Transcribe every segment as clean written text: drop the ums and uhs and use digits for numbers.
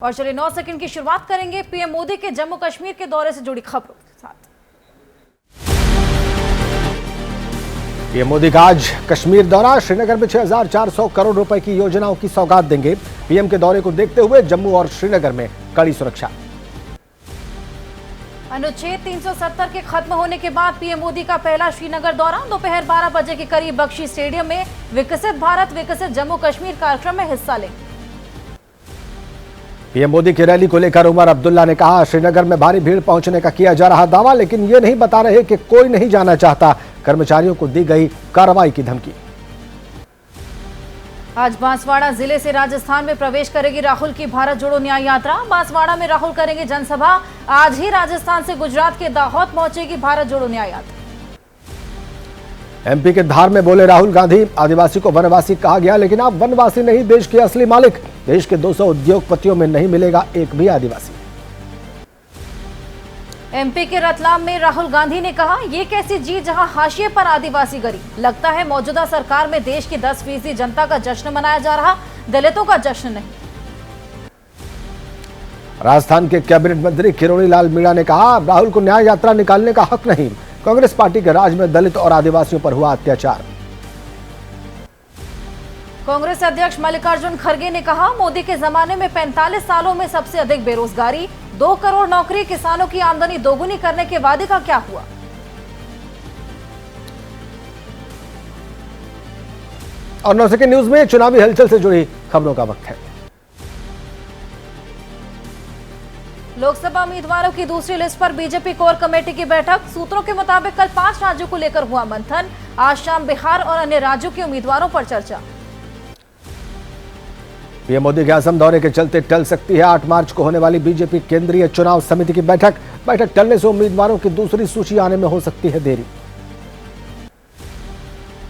और चलिए 9 सेकंड की शुरुआत करेंगे पीएम मोदी के जम्मू कश्मीर के दौरे से जुड़ी खबरों के साथ। पीएम मोदी का आज कश्मीर दौरा। श्रीनगर में 6,400 करोड़ रुपए की योजनाओं की सौगात देंगे। पीएम के दौरे को देखते हुए जम्मू और श्रीनगर में कड़ी सुरक्षा। अनुच्छेद 370 के खत्म होने के बाद पीएम मोदी का पहला श्रीनगर दौरा। दोपहर 12 बजे के करीब बख्शी स्टेडियम में विकसित भारत विकसित जम्मू कश्मीर कार्यक्रम में हिस्सा लेंगे। पीएम मोदी की रैली को लेकर उमर अब्दुल्ला ने कहा, श्रीनगर में भारी भीड़ पहुंचने का किया जा रहा दावा, लेकिन ये नहीं बता रहे कि कोई नहीं जाना चाहता। कर्मचारियों को दी गई कार्रवाई की धमकी। आज बांसवाड़ा जिले से राजस्थान में प्रवेश करेगी राहुल की भारत जोड़ो न्याय यात्रा। बांसवाड़ा में राहुल करेंगे जनसभा। आज ही राजस्थान से गुजरात के दाहोद पहुंचेगी भारत जोड़ो न्याय यात्रा। एमपी के धार में बोले राहुल गांधी, आदिवासी को वनवासी कहा गया, लेकिन आप वनवासी नहीं, देश के असली मालिक। देश के 200 उद्योगपतियों में नहीं मिलेगा एक भी आदिवासी। एमपी के रतलाम में राहुल गांधी ने कहा, ये कैसी जीत जहां हाशिए पर आदिवासी गरीब। लगता है मौजूदा सरकार में देश की 10% जनता का जश्न मनाया जा रहा, दलितों का जश्न नहीं। राजस्थान के कैबिनेट मंत्री किरोड़ी लाल मीणा ने कहा, राहुल को न्याय यात्रा निकालने का हक नहीं। कांग्रेस पार्टी के राज में दलित और आदिवासियों पर हुआ अत्याचार। कांग्रेस अध्यक्ष मल्लिकार्जुन खड़गे ने कहा, मोदी के जमाने में 45 सालों में सबसे अधिक बेरोजगारी, 2 करोड़ नौकरी, किसानों की आमदनी दोगुनी करने के वादे का क्या हुआ। और 9 सेकंड न्यूज में चुनावी हलचल से जुड़ी खबरों का वक्त है। लोकसभा उम्मीदवारों की दूसरी लिस्ट पर बीजेपी कोर कमेटी की बैठक। सूत्रों के मुताबिक कल 5 राज्यों को लेकर हुआ मंथन। आज शाम बिहार और अन्य राज्यों के उम्मीदवारों पर चर्चा। पीएम मोदी के असम दौरे के चलते टल सकती है 8 मार्च को होने वाली बीजेपी केंद्रीय चुनाव समिति की बैठक। बैठक टलने से उम्मीदवारों की दूसरी सूची आने में हो सकती है देरी।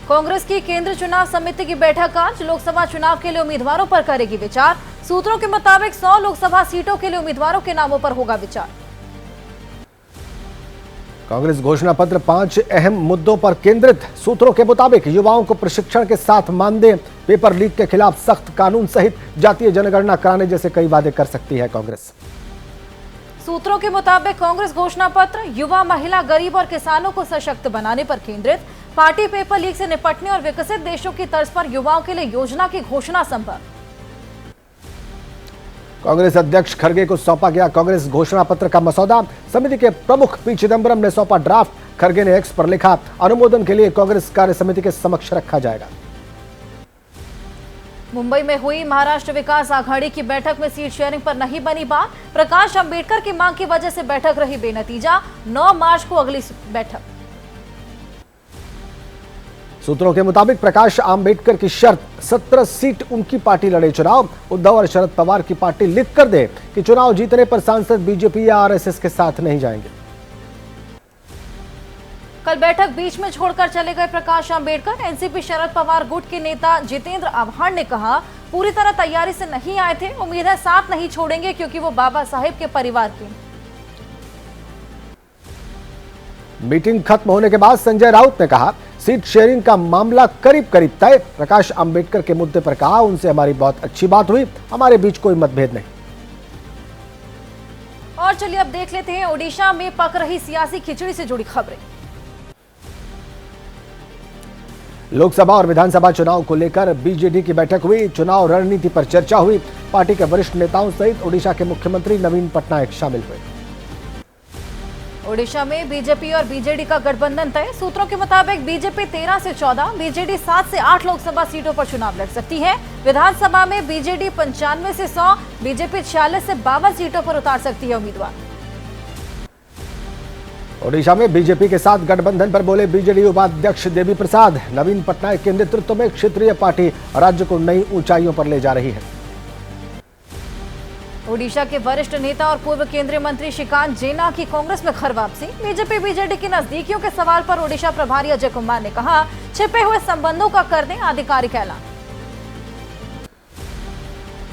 कांग्रेस की केंद्रीय चुनाव समिति की बैठक आज लोकसभा चुनाव के लिए उम्मीदवारों पर करेगी विचार। सूत्रों के मुताबिक 100 लोकसभा सीटों के लिए उम्मीदवारों के नामों पर होगा विचार। कांग्रेस घोषणा पत्र 5 अहम मुद्दों पर केंद्रित। सूत्रों के मुताबिक युवाओं को प्रशिक्षण के साथ मानदेय, पेपर लीक के खिलाफ सख्त कानून सहित जातीय जनगणना कराने जैसे कई वादे कर सकती है कांग्रेस। सूत्रों के मुताबिक कांग्रेस घोषणा पत्र युवा, महिला, गरीब और किसानों को सशक्त बनाने पर केंद्रित। पार्टी पेपर लीक से निपटने और विकसित देशों की तर्ज पर युवाओं के लिए योजना की घोषणा संभव। कांग्रेस अध्यक्ष खड़गे को सौंपा गया कांग्रेस घोषणा पत्र का मसौदा। समिति के प्रमुख पी चिदंबरम ने सौंपा ड्राफ्ट। खड़गे ने एक्स पर लिखा, अनुमोदन के लिए कांग्रेस कार्य समिति के समक्ष रखा जाएगा। मुंबई में हुई महाराष्ट्र विकास आघाड़ी की बैठक में सीट शेयरिंग पर नहीं बनी बात। प्रकाश अंबेडकर की मांग की वजह से बैठक रही बेनतीजा। 9 मार्च को अगली बैठक। सूत्रों के मुताबिक प्रकाश आंबेडकर की शर्त, 17 सीट उनकी पार्टी लड़े चुनाव। उद्धव और शरद पवार की पार्टी लिख कर दे कि चुनाव जीतने पर सांसद बीजेपी या आरएसएस के साथ नहीं जाएंगे। कल बैठक बीच में छोड़कर चले गए प्रकाश आंबेडकर। एनसीपी शरद पवार गुट के नेता जितेंद्र आव्हाड ने कहा, पूरी तरह तैयारी से नहीं आए थे, उम्मीद है साथ नहीं छोड़ेंगे क्योंकि वो बाबा साहेब के परिवार के। मीटिंग खत्म होने के बाद संजय राउत ने कहा, सीट शेयरिंग का मामला करीब करीब तय। प्रकाश अंबेडकर के मुद्दे पर कहा, उनसे हमारी बहुत अच्छी बात हुई, हमारे बीच कोई मतभेद नहीं। और चलिए अब देख लेते हैं ओडिशा में पक रही सियासी खिचड़ी से जुड़ी खबरें। लोकसभा और विधानसभा चुनाव को लेकर बीजेडी की बैठक हुई। चुनाव रणनीति पर चर्चा हुई। पार्टी के वरिष्ठ नेताओं सहित ओडिशा के मुख्यमंत्री नवीन पटनायक शामिल हुए। ओडिशा में बीजेपी और बीजेडी का गठबंधन तय। सूत्रों के मुताबिक बीजेपी 13 से 14, बीजेडी 7 से 8 लोकसभा सीटों पर चुनाव लड़ सकती है। विधानसभा में बीजेडी 95 से 100, बीजेपी 46 से 52 सीटों पर उतार सकती है उम्मीदवार। ओडिशा में बीजेपी के साथ गठबंधन पर बोले बीजेडी उपाध्यक्ष देवी प्रसाद। नवीन पटनायक के नेतृत्व में क्षेत्रीय पार्टी राज्य को नई ऊंचाइयों पर ले जा रही है। ओडिशा के वरिष्ठ नेता और पूर्व केंद्रीय मंत्री श्रीकांत जेना की कांग्रेस में घर वापसी। बीजेपी बीजेडी की नजदीकियों के सवाल पर ओडिशा प्रभारी अजय कुमार ने कहा, छिपे हुए संबंधों का कर दें आधिकारिक ऐलान।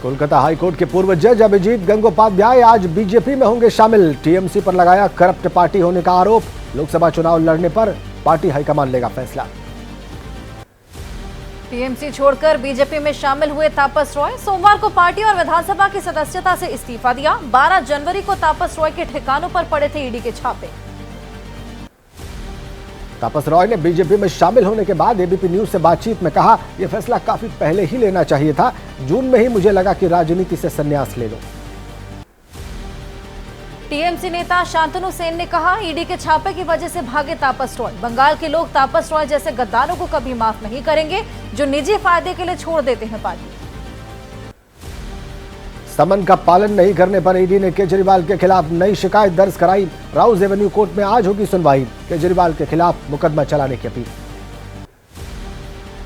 कोलकाता हाईकोर्ट के पूर्व जज अभिजीत गंगोपाध्याय आज बीजेपी में होंगे शामिल। टीएमसी पर लगाया करप्ट पार्टी होने का आरोप। लोकसभा चुनाव लड़ने पर पार्टी हाईकमान लेगा फैसला। टीएमसी छोड़कर बीजेपी में शामिल हुए तापस रॉय सोमवार को पार्टी और विधानसभा की सदस्यता से इस्तीफा दिया। 12 जनवरी को तापस रॉय के ठिकानों पर पड़े थे ईडी के छापे। तापस रॉय ने बीजेपी में शामिल होने के बाद एबीपी न्यूज से बातचीत में कहा, यह फैसला काफी पहले ही लेना चाहिए था। जून में ही मुझे लगा कि राजनीति से संन्यास ले लो। टीएमसी नेता शांतनु सेन ने कहा, ईडी के छापे की वजह से भागे तापस रॉय। बंगाल के लोग तापस रॉय जैसे गद्दारों को कभी माफ नहीं करेंगे जो निजी फायदे के लिए छोड़ देते हैं पार्टी। समन का पालन नहीं करने पर ईडी ने केजरीवाल के खिलाफ नई शिकायत दर्ज कराई। राउज एवेन्यू कोर्ट में आज होगी सुनवाई। केजरीवाल के खिलाफ मुकदमा चलाने की अपील।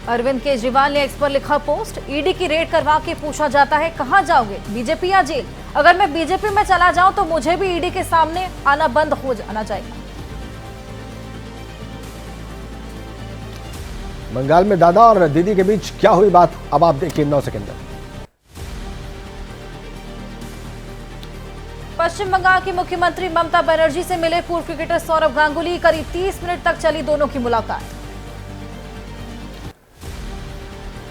अरविंद केजरीवाल ने एक्स पर लिखा पोस्ट, ईडी की रेड करवा के पूछा जाता है कहां जाओगे, बीजेपी या जेल। अगर मैं बीजेपी में चला जाऊं तो मुझे भी ईडी के सामने आना बंद हो जाना चाहिए। बंगाल में दादा और दीदी के बीच क्या हुई बात, अब आप देखिए 9 सेकंड में। पश्चिम बंगाल की मुख्यमंत्री ममता बनर्जी से मिले पूर्व क्रिकेटर सौरव गांगुली। करीब 30 मिनट तक चली दोनों की मुलाकात।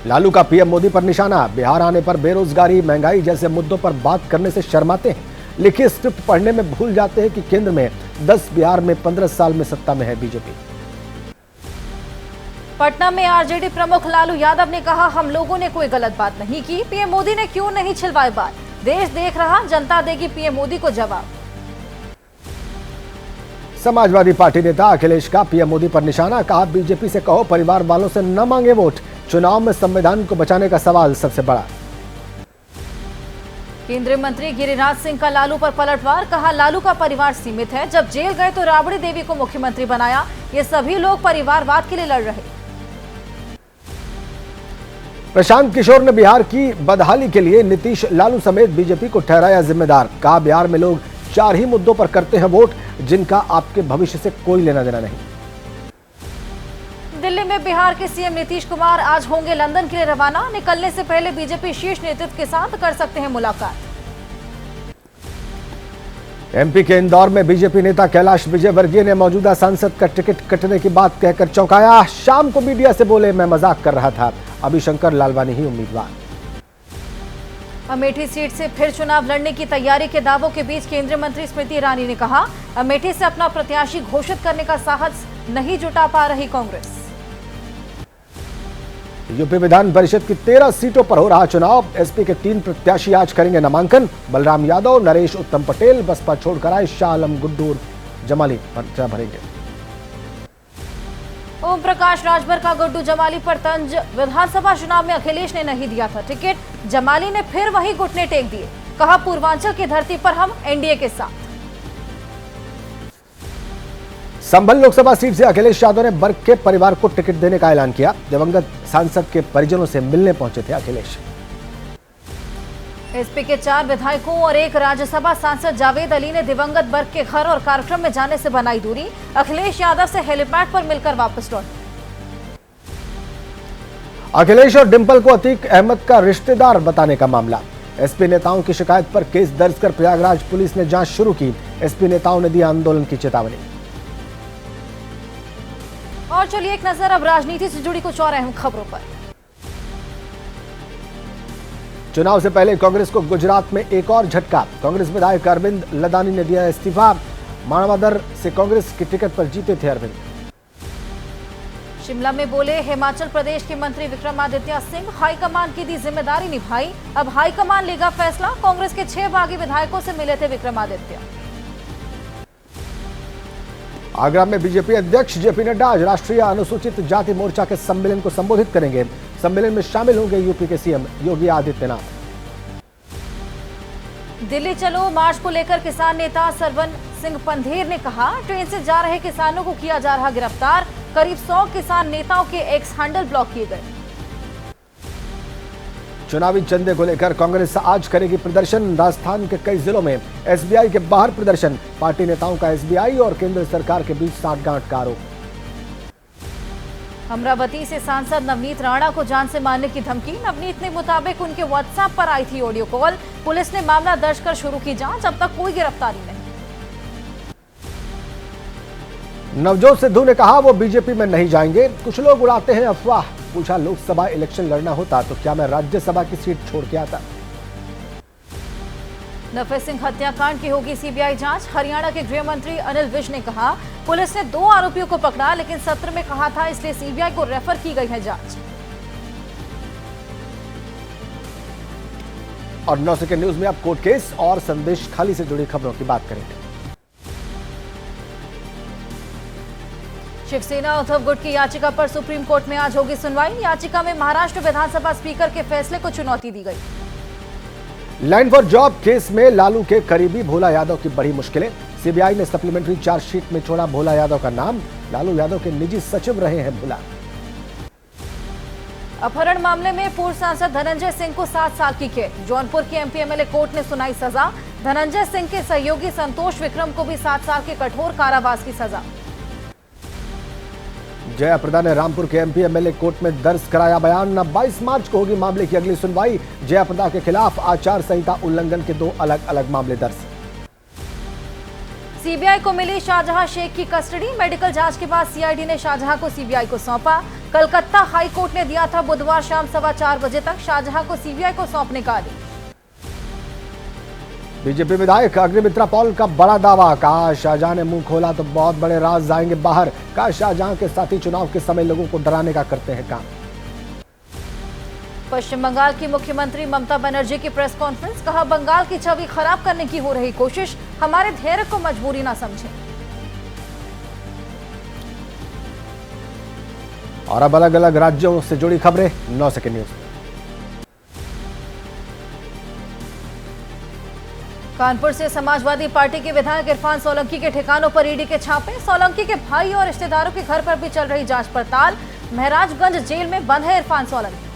लालू का पीएम मोदी पर निशाना। बिहार आने पर बेरोजगारी, महंगाई जैसे मुद्दों पर बात करने से शर्माते हैं। लिखी स्क्रिप्ट पढ़ने में भूल जाते हैं कि केंद्र में 10, बिहार में 15 साल में सत्ता में है बीजेपी। पटना में आरजेडी प्रमुख लालू यादव ने कहा, हम लोगों ने कोई गलत बात नहीं की। पीएम मोदी ने क्यों नहीं छिलवाए बात। देश देख रहा, जनता देगी पीएम मोदी को जवाब। समाजवादी पार्टी नेता अखिलेश का पीएम मोदी पर निशाना। कहा, बीजेपी से कहो परिवार वालों से न मांगे वोट। चुनाव में संविधान को बचाने का सवाल सबसे बड़ा। केंद्रीय मंत्री गिरिराज सिंह का लालू पर पलटवार। कहा, लालू का परिवार सीमित है। जब जेल गए तो राबड़ी देवी को मुख्यमंत्री बनाया। ये सभी लोग परिवारवाद के लिए लड़ रहे। प्रशांत किशोर ने बिहार की बदहाली के लिए नीतीश, लालू समेत बीजेपी को ठहराया जिम्मेदार। कहा, बिहार में लोग 4 ही मुद्दों पर करते हैं वोट जिनका आपके भविष्य से कोई लेना देना नहीं। दिल्ली में बिहार के सीएम नीतीश कुमार आज होंगे लंदन के लिए रवाना। निकलने से पहले बीजेपी शीर्ष नेतृत्व के साथ कर सकते हैं मुलाकात। एमपी के इंदौर में बीजेपी नेता कैलाश विजयवर्गीय ने मौजूदा सांसद का टिकट कटने की बात कहकर चौंकाया। शाम को मीडिया से बोले, मैं मजाक कर रहा था। अभी शंकर लालवानी ही उम्मीदवार। अमेठी सीट से फिर चुनाव लड़ने की तैयारी के दावों के बीच केंद्रीय मंत्री स्मृति ईरानी ने कहा, अमेठी से अपना प्रत्याशी घोषित करने का साहस नहीं जुटा पा रही कांग्रेस। यूपी विधान परिषद की 13 सीटों पर हो रहा चुनाव। एसपी के 3 प्रत्याशी आज करेंगे नामांकन। बलराम यादव, नरेश उत्तम पटेल बसपा छोड़कर आए, शाह आलम गुड्डू जमाली पर्चा भरेंगे। ओम प्रकाश राजभर का गुड्डू जमाली पर तंज। विधानसभा चुनाव में अखिलेश ने नहीं दिया था टिकट। जमाली ने फिर वही घुटने टेक दिए। कहा, पूर्वांचल की धरती पर हम एनडीए के साथ। संभल लोकसभा सीट से अखिलेश यादव ने वर्ग के परिवार को टिकट देने का ऐलान किया। दिवंगत सांसद के परिजनों से मिलने पहुंचे थे अखिलेश। एसपी के 4 विधायकों और 1 राज्यसभा सांसद जावेद अली ने दिवंगत वर्ग के घर और कार्यक्रम में जाने से बनाई दूरी। अखिलेश यादव से हेलीपैड पर मिलकर वापस लौटे। अखिलेश और डिंपल को अतीक अहमद का रिश्तेदार बताने का मामला। एसपी नेताओं की शिकायत पर केस दर्ज कर प्रयागराज पुलिस ने जांच शुरू की। एसपी नेताओं ने दी आंदोलन की चेतावनी। और चलिए एक नजर अब राजनीति से जुड़ी कुछ और अहम खबरों पर। चुनाव से पहले कांग्रेस को गुजरात में एक और झटका। कांग्रेस विधायक अरविंद लदानी ने दिया इस्तीफा। मानवादर से कांग्रेस की टिकट पर जीते थे अरविंद। शिमला में बोले हिमाचल प्रदेश के मंत्री विक्रमादित्य सिंह, हाईकमान की दी जिम्मेदारी निभाई। अब हाईकमान लेगा फैसला। कांग्रेस के 6 बागी विधायकों से मिले थे विक्रमादित्य। आगरा में बीजेपी अध्यक्ष जेपी नड्डा आज राष्ट्रीय अनुसूचित जाति मोर्चा के सम्मेलन को संबोधित करेंगे। सम्मेलन में शामिल होंगे यूपी के सीएम योगी आदित्यनाथ। दिल्ली चलो मार्च को लेकर किसान नेता सरवन सिंह पंधेर ने कहा, ट्रेन से जा रहे किसानों को किया जा रहा गिरफ्तार। करीब 100 किसान नेताओं के एक्स हैंडल ब्लॉक किए गए। चुनावी चंदे को लेकर कांग्रेस आज करेगी प्रदर्शन। राजस्थान के कई जिलों में एसबीआई के बाहर प्रदर्शन। पार्टी नेताओं का एसबीआई और केंद्र सरकार के बीच साठगांठ का आरोप। अमरावती से सांसद नवनीत राणा को जान से मारने की धमकी। नवनीत ने मुताबिक उनके व्हाट्सएप पर आई थी ऑडियो कॉल। पुलिस ने मामला दर्ज कर शुरू की जांच। अब तक कोई गिरफ्तारी नहीं। नवजोत सिद्धू ने कहा, वो बीजेपी में नहीं जाएंगे। कुछ लोग उड़ाते हैं अफवाह। पूछा, लोकसभा इलेक्शन लड़ना होता तो क्या मैं राज्यसभा की सीट छोड़ के आता। नफे सिंह हत्याकांड की होगी सीबीआई जांच। हरियाणा के गृह मंत्री अनिल विज ने कहा, पुलिस ने 2 आरोपियों को पकड़ा लेकिन सत्र में कहा था, इसलिए सीबीआई को रेफर की गई है जांच। और 9 सेकंड न्यूज में अब कोर्ट केस और संदेश खाली से जुड़ी खबरों की बात करेंगे। शिवसेना उद्धव गुट की याचिका पर सुप्रीम कोर्ट में आज होगी सुनवाई। याचिका में महाराष्ट्र विधानसभा स्पीकर के फैसले को चुनौती दी गई। लैंड फॉर जॉब केस में लालू के करीबी भोला यादव की बड़ी मुश्किलें। सीबीआई ने सप्लीमेंट्री चार्जशीट में छोड़ा भोला यादव का नाम। लालू यादव के निजी सचिव रहे हैं भोला। अपहरण मामले में पूर्व सांसद धनंजय सिंह को 7 साल की कैद। जौनपुर की एमपी एमएलए कोर्ट ने सुनाई सजा। धनंजय सिंह के सहयोगी संतोष विक्रम को भी 7 साल के कठोर कारावास की सजा। जया प्रदा ने रामपुर के एमपी एमएलए कोर्ट में दर्ज कराया बयान। 22 मार्च को होगी मामले की अगली सुनवाई। जया प्रदा के खिलाफ आचार संहिता उल्लंघन के 2 अलग अलग मामले दर्ज। सीबीआई को मिली शाहजहां शेख की कस्टडी। मेडिकल जांच के बाद सीआईडी ने शाहजहां को सीबीआई को सौंपा। कलकत्ता हाई कोर्ट ने दिया था बुधवार शाम 4:15 बजे तक शाहजहां को सीबीआई को सौंपने का आदेश। बीजेपी विधायक अग्निमित्रा पॉल का बड़ा दावा। कहा, शाहजहां ने मुंह खोला तो बहुत बड़े राज आएंगे बाहर। कहा, शाहजहां के साथी चुनाव के समय लोगों को डराने का करते हैं काम। पश्चिम बंगाल की मुख्यमंत्री ममता बनर्जी की प्रेस कॉन्फ्रेंस। कहा, बंगाल की छवि खराब करने की हो रही कोशिश, हमारे धैर्य को मजबूरी ना समझें। और अब अलग अलग राज्यों से जुड़ी खबरें 9 सेकंड न्यूज। कानपुर से समाजवादी पार्टी के विधायक इरफान सोलंकी के ठिकानों पर ईडी के छापे। सोलंकी के भाई और रिश्तेदारों के घर पर भी चल रही जांच पड़ताल। महराजगंज जेल में बंद है इरफान सोलंकी।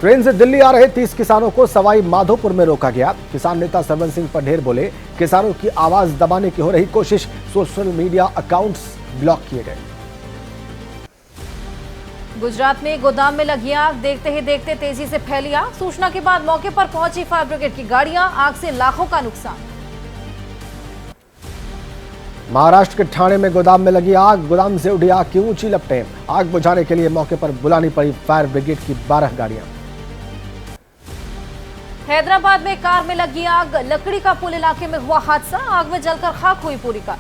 ट्रेन से दिल्ली आ रहे 30 किसानों को सवाई माधोपुर में रोका गया। किसान नेता सरवन सिंह पढ़ेर बोले, किसानों की आवाज दबाने की हो रही कोशिश। सोशल मीडिया अकाउंट्स ब्लॉक किए गए। गुजरात में गोदाम में लगी आग। देखते ही देखते तेजी से फैली आग। सूचना के बाद मौके पर पहुंची फायर ब्रिगेड की गाड़ियां। आग से लाखों का नुकसान। महाराष्ट्र के ठाणे में गोदाम में लगी आग। गोदाम से उठी आग की ऊंची लपटें। आग बुझाने के लिए मौके पर बुलानी पड़ी फायर ब्रिगेड की 12 गाड़ियां। हैदराबाद में कार में लगी आग। लकड़ी का पुल इलाके में हुआ हादसा। आग में जलकर खाक हुई पूरी कार।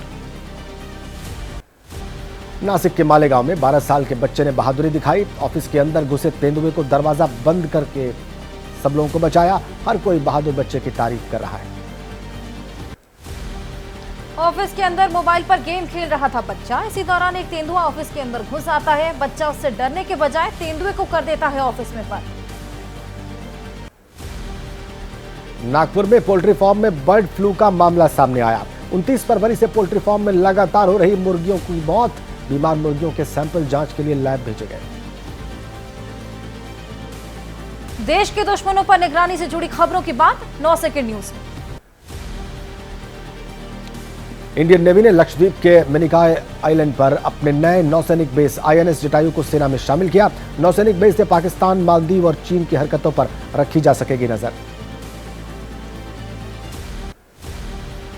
नासिक के मालेगांव में 12 साल के बच्चे ने बहादुरी दिखाई। ऑफिस के अंदर घुसे तेंदुए को दरवाजा बंद करके सब लोगों को बचाया। हर कोई बहादुर बच्चे की तारीफ कर रहा है। ऑफिस के अंदर मोबाइल पर गेम खेल रहा था बच्चा। इसी दौरान एक तेंदुआ ऑफिस के अंदर घुस आता है। बच्चा उससे डरने के बजाय तेंदुए को कर देता है ऑफिस में बंद। नागपुर में पोल्ट्री फार्म में बर्ड फ्लू का मामला सामने आया। 29 फरवरी से पोल्ट्री फार्म में लगातार हो रही मुर्गियों की मौत। बीमार मुर्गियों के सैंपल जांच के लिए लैब भेजे गए। देश के दुश्मनों पर निगरानी से जुड़ी खबरों की बात 9 सेकंड न्यूज में। इंडियन नेवी ने लक्षद्वीप के मिनिकॉय आइलैंड पर अपने नए नौसैनिक बेस आईएनएस जटायु को सेना में शामिल किया। नौसैनिक बेस से पाकिस्तान, मालदीव और चीन की हरकतों पर रखी जा सकेगी नजर।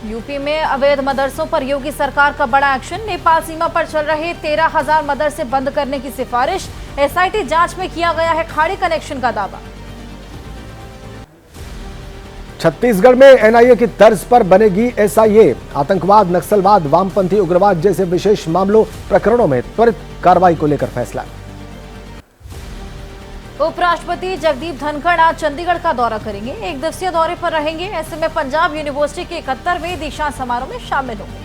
यूपी में अवैध मदरसों पर योगी सरकार का बड़ा एक्शन। नेपाल सीमा पर चल रहे 13,000 मदरसे बंद करने की सिफारिश। एसआईटी जांच में किया गया है खाड़ी कनेक्शन का दावा। छत्तीसगढ़ में एनआईए की तर्ज पर बनेगी एसआईए। आतंकवाद, नक्सलवाद, वामपंथी उग्रवाद जैसे विशेष मामलों प्रकरणों में त्वरित कार्रवाई को लेकर फैसला। उपराष्ट्रपति जगदीप धनखड़ आज चंडीगढ़ का दौरा करेंगे। 1 दिवसीय दौरे पर रहेंगे। ऐसे में पंजाब यूनिवर्सिटी के 71वें दीक्षांत समारोह में शामिल होंगे।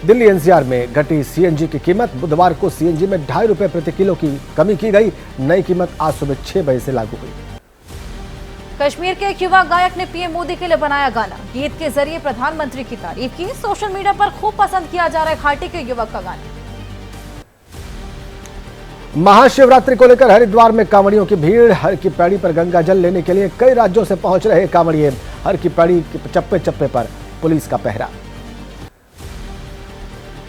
दिल्ली एनसीआर में घटी सीएनजी की कीमत। बुधवार को सीएनजी में 2.5 रुपए प्रति किलो की कमी की गई। नई कीमत आज सुबह 6 बजे से लागू हुई। कश्मीर के एक युवा गायक ने पीएम मोदी के लिए बनाया गाना। गीत के जरिए प्रधानमंत्री की तारीफ की। सोशल मीडिया पर खूब पसंद किया जा रहा है घाटी के युवक का गाना। महाशिवरात्रि को लेकर हरिद्वार में कांवड़ियों की भीड़। हर की पैड़ी पर गंगा जल लेने के लिए कई राज्यों से पहुंच रहे कांवड़िए। हर की पैड़ी के चप्पे चप्पे पर पुलिस का पहरा।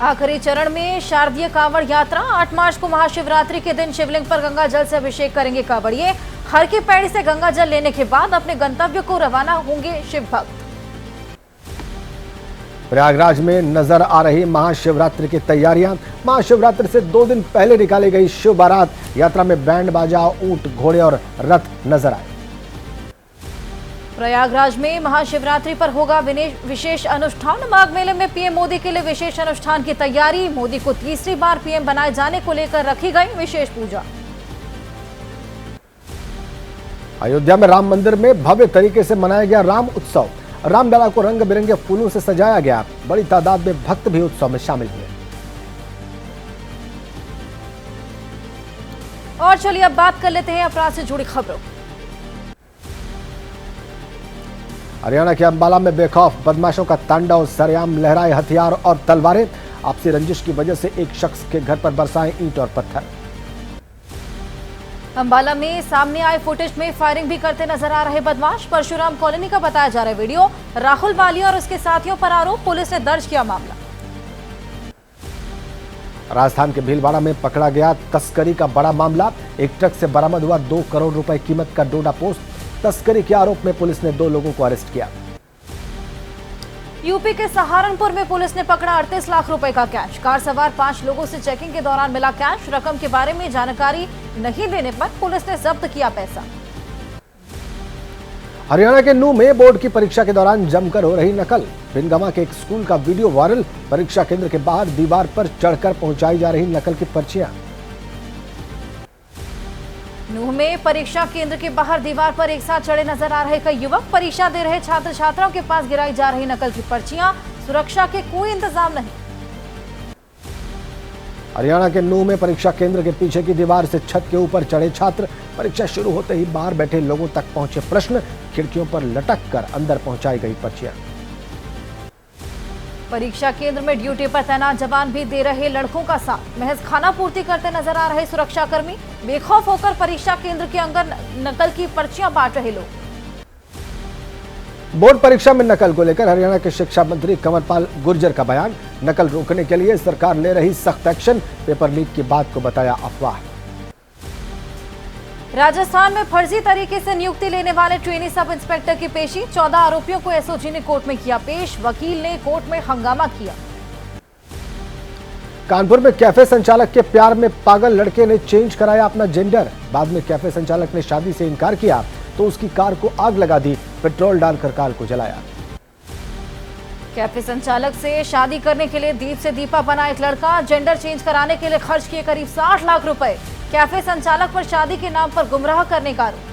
आखिरी चरण में शारदीय कांवड़ यात्रा। 8 मार्च को महाशिवरात्रि के दिन शिवलिंग पर गंगा जल से अभिषेक करेंगे कांवड़िए। हर की पैड़ी से गंगा जल लेने के बाद अपने गंतव्य को रवाना होंगे शिव भक्त। प्रयागराज में नजर आ रही महाशिवरात्रि की तैयारियां। महाशिवरात्रि से 2 दिन पहले निकाली गई शिव बारात यात्रा में बैंड बाजा, ऊंट, घोड़े और रथ नजर आए। प्रयागराज में महाशिवरात्रि पर होगा विशेष अनुष्ठान। माघ मेले में पीएम मोदी के लिए विशेष अनुष्ठान की तैयारी। मोदी को तीसरी बार पीएम बनाए जाने को लेकर रखी गई विशेष पूजा। अयोध्या में राम मंदिर में भव्य तरीके से मनाया गया राम उत्सव। रामलला को रंग बिरंगे फूलों से सजाया गया। बड़ी तादाद में भक्त भी उत्सव में शामिल हुए। और चलिए अब बात कर लेते हैं अपराध से जुड़ी खबरों। हरियाणा के अंबाला में बेखौफ बदमाशों का तांडव। सरेआम लहराए हथियार और तलवारें। आपसी रंजिश की वजह से एक शख्स के घर पर बरसाए ईंट और पत्थर। अंबाला में सामने आए फुटेज में फायरिंग भी करते नजर आ रहे बदमाश। परशुराम कॉलोनी का बताया जा रहा है वीडियो। राहुल वालिया और उसके साथियों पर आरोप, पुलिस ने दर्ज किया मामला। राजस्थान के भीलवाड़ा में पकड़ा गया तस्करी का बड़ा मामला। एक ट्रक से बरामद हुआ 2 करोड़ रुपए कीमत का डोडा पोस्ट। तस्करी के आरोप में पुलिस ने 2 लोगों को अरेस्ट किया। यूपी के सहारनपुर में पुलिस ने पकड़ा 38 लाख रुपए का कैश। कार सवार 5 लोगों से चेकिंग के दौरान मिला कैश। रकम के बारे में जानकारी नहीं देने पर पुलिस ने जब्त किया पैसा। हरियाणा के नूंह में बोर्ड की परीक्षा के दौरान जमकर हो रही नकल। बिनगमा के एक स्कूल का वीडियो वायरल। परीक्षा केंद्र के बाहर दीवार पर चढ़कर पहुंचाई जा रही नकल की पर्चियां। नूंह में परीक्षा केंद्र के बाहर दीवार पर एक साथ चढ़े नजर आ रहे कई युवक। परीक्षा दे रहे छात्र छात्राओं के पास गिराई जा रही नकल की पर्चियां। सुरक्षा के कोई इंतजाम नहीं। हरियाणा के नूंह में परीक्षा केंद्र के पीछे की दीवार से छत के ऊपर चढ़े छात्र। परीक्षा शुरू होते ही बाहर बैठे लोगों तक पहुंचे प्रश्न। खिड़कियों पर लटक कर अंदर पहुंचाई गई पर्चियां। परीक्षा केंद्र में ड्यूटी पर तैनात जवान भी दे रहे लड़कों का साथ। महज खाना पूर्ति करते नजर आ रहे सुरक्षाकर्मी। बेखौफ होकर परीक्षा केंद्र के अंदर नकल की पर्चियां बांट रहे लोग। बोर्ड परीक्षा में नकल को लेकर हरियाणा के शिक्षा मंत्री कंवरपाल गुर्जर का बयान। नकल रोकने के लिए सरकार ले रही सख्त एक्शन। पेपर लीक की बात को बताया अफवाह। राजस्थान में फर्जी तरीके से नियुक्ति लेने वाले ट्रेनी सब इंस्पेक्टर की पेशी। 14 आरोपियों को एसओजी ने कोर्ट में किया पेश। वकील ने कोर्ट में हंगामा किया। कानपुर में कैफे संचालक के प्यार में पागल लड़के ने चेंज कराया अपना जेंडर। बाद में कैफे संचालक ने शादी से इनकार किया तो उसकी कार को आग लगा दी। पेट्रोल डालकर कार को जलाया। कैफे संचालक से शादी करने के लिए दीप से दीपा बना एक लड़का। जेंडर चेंज कराने के लिए खर्च किए करीब 60 लाख रुपए। कैफे संचालक पर शादी के नाम पर गुमराह करने का आरोप।